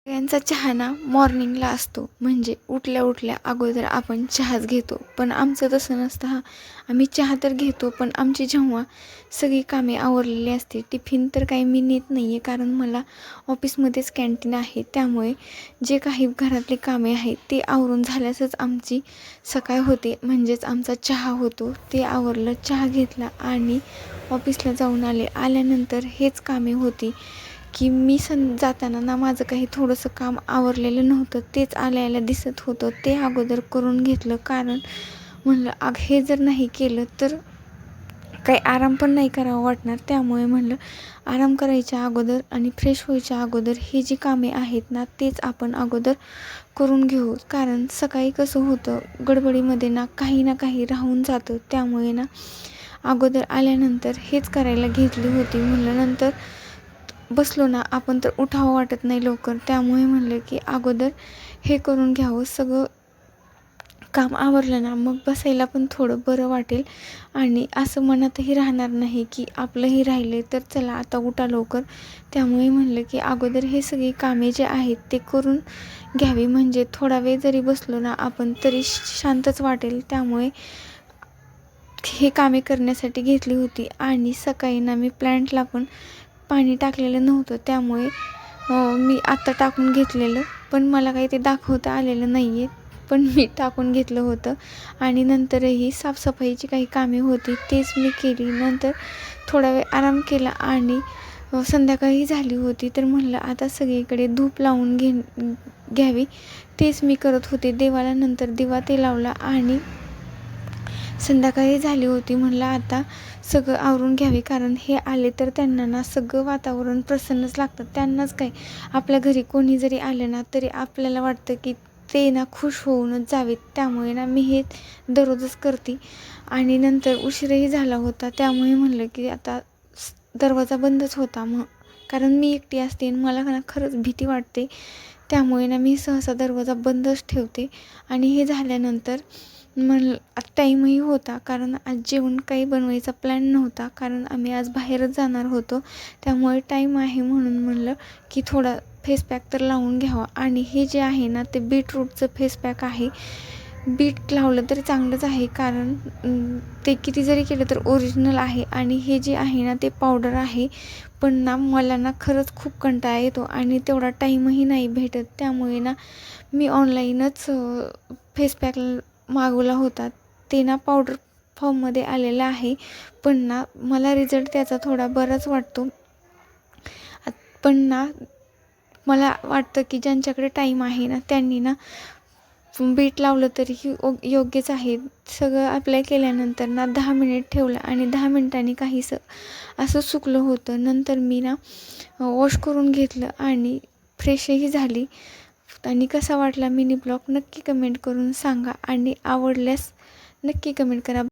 सगळ्यांचा चहा ना मॉर्निंगला असतो, म्हणजे उठल्या उठल्या अगोदर आपण चहाच घेतो. पण आमचं तसं नसतं. आम्ही चहा तर घेतो, पण आमची जेव्हा सगळी कामे आवरलेली असते, टिफिन तर काही मी नेत नाही आहे, कारण मला ऑफिसमध्येच कॅन्टीन आहे. त्यामुळे जे काही घरातले कामे आहेत ते आवरून झाल्यासच आमची सकाळ होते, म्हणजेच आमचा चहा होतो. ते आवरलं, चहा घेतला आणि ऑफिसला जाऊन आल्यानंतर हेच कामे होती की मी जाताना ना माझं काही थोडंसं काम आवरलेलं नव्हतं. तेच आल्या दिसत होतं. ते अगोदर करून घेतलं, कारण म्हणलं हे जर नाही केलं तर काही आराम पण नाही करावं वाटणार. त्यामुळे म्हणलं आराम करायच्या अगोदर आणि फ्रेश व्हायच्या अगोदर ही जी कामे आहेत ना तेच आपण अगोदर करून घेऊ. कारण सकाळी कसं होतं, गडबडीमध्ये ना काही राहून जातं. त्यामुळे ना अगोदर आल्यानंतर हेच करायला घेतली होती. म्हणलं नंतर बसलो ना आपण तर उठावं वाटत नाही लवकर. त्यामुळे म्हणलं की अगोदर हे करून घ्यावं. सगळं काम आवरलं ना मग बसायला पण थोडं बरं वाटेल आणि असं मनातही राहणार नाही की आपलंही राहिले तर चला आता उठा लवकर. त्यामुळे म्हणलं की अगोदर हे सगळी कामे जे आहेत ते करून घ्यावी, म्हणजे थोडा वेळ जरी बसलो ना आपण तरी शांतच वाटेल. त्यामुळे हे कामे करण्यासाठी घेतली होती. आणि सकाळी ना मी प्लॅन्टला पण पाणी टाकलेलं नव्हतं, त्यामुळे मी आत्ता टाकून घेतलेलं, पण मला काही ते दाखवता आलेलं नाही आहे, पण मी टाकून घेतलं होतं. आणि नंतरही साफसफाईची काही कामे होती तेच मी केली. नंतर थोडा वेळ आराम केला आणि संध्याकाळी झाली होती, तर म्हणलं आता सगळीकडे धूप लावून घ्यावी. तेच मी करत होते. देवाला नंतर दिवा ते लावला आणि संध्याकाळी झाली होती. म्हणलं आता सगळं आवरून घ्यावे, कारण हे आले तर त्यांना ना सगळं वातावरण प्रसन्नच लागतं. त्यांनाच काय, आपल्या घरी कोणी जरी आलं ना तरी आपल्याला वाटतं की ते ना खुश होऊनच जावेत. त्यामुळे ना मी हे दररोजच करते. आणि नंतर उशीरही झाला होता, त्यामुळे म्हणलं की आता दरवाजा बंदच होता कारण मी एकटी असते आणि मला ना खरंच भीती वाटते. त्यामुळे ना मी सहसा दरवाजा बंदच ठेवते. आणि हे झाल्यानंतर टाईमही होता, कारण आज जेवण काही बनवायचा प्लॅन नव्हता, कारण आम्ही आज बाहेरच जाणार होतो. त्यामुळे टाईम आहे म्हणून म्हणलं की थोडा फेस पॅक तर लावून घ्यावा. आणि हे जे आहे ना ते बीटरूटचं फेस पॅक आहे. बीट लावलं तरी चांगलंच आहे, कारण ते किती जरी केलं तर ओरिजिनल आहे. आणि हे जे आहे ना ते पावडर आहे, पण ना मला ना खरंच खूप कंटाळा येतो आणि तेवढा टाईमही नाही भेटत. त्यामुळे ना मी ऑनलाईनच फेस पॅक मागवला होता. ते ना पावडर फॉर्ममध्ये आलेलं आहे, पण ना मला रिझल्ट त्याचा थोडा बराच वाटतो. पण ना मला वाटतं की ज्यांच्याकडे टाईम आहे ना त्यांनी ना बीट लावलं तरीही योग्यच आहे. सगळं अप्लाय केल्यानंतर ना 10 मिनिट ठेवलं आणि 10 मिनिटांनी काहीसं असं सुकलं होतं. नंतर मी ना वॉश करून घेतलं आणि फ्रेशही झाली. आणि कसा वाटला मिनी ब्लॉग नक्की कमेंट करून सांगा आणि आवडल्यास नक्की कमेंट करा.